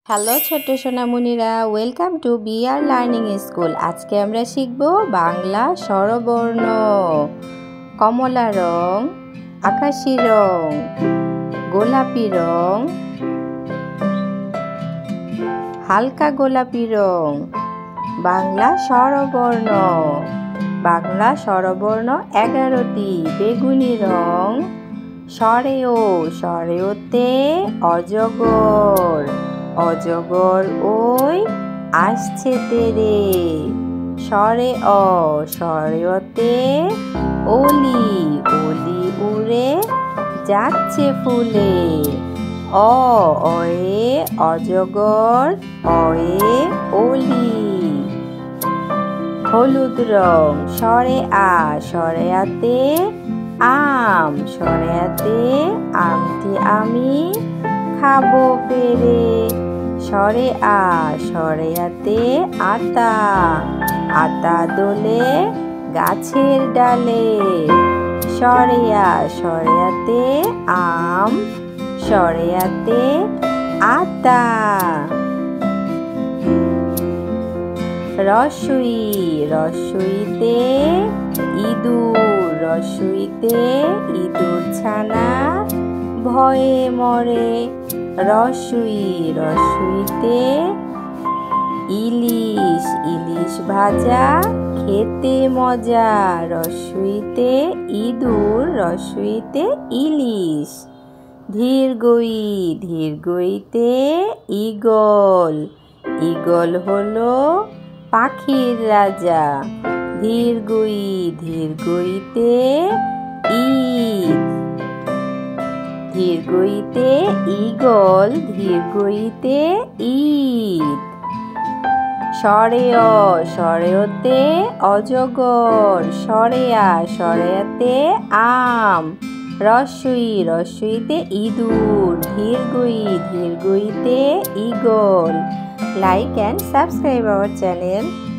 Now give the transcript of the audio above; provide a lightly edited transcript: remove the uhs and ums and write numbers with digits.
Hello ছোট্ট সোনামণিরা, welcome to BR learning school. আজকে আমরা শিখব বাংলা স্বরবর্ণ। কমলা রং, আকাশি রং, গোলাপি রং, হালকা গোলাপি রং। বাংলা স্বরবর্ণ। বাংলা স্বরবর্ণ 11টি। বেগুনি রং, সরেও, সরেওতে অজগর, অজগর ওই আসছে তেরে। সরে অ, সরেওতে অলি, অলি উড়ে যাচ্ছে ফুলে। অ, অয়ে অজগর, অয়ে অলি। হলুদ রং, সরে আ, সরেয়াতে আম, সরেয়াতে আমটি আমি খাবো পেরে। সরে আ, সরেয়াতে আতা, আতা দোলে গাছের ডালে। সরেয়া, সরেয়াতে আম, সরেয়াতে আতা। রসুই, রসুইতে ইঁদুর, রসুইতে ইঁদুর ছানা ভয়ে মরে। রসুই, রসুইতে ইলিশ, ইলিশ ভাজা খেতে মজা। রসুইতে ইঁদুর, রসুইতে ইলিশ। ধীরগই, ধীরগইতে ঈগল, ঈগল হলো পাখির রাজা। ধীরগই, ধীরগইতে ঈদ, ধীরগইতে ঈগল, ধীরগইতে ঈদ। সরেয়, সরেয়তে অজগর, সরেয়া, সরেয়াতে আম। রসুই, রসুইতে ইঁদুর, ধীরগই, ধীরগইতে eagle. Like and subscribe our channel.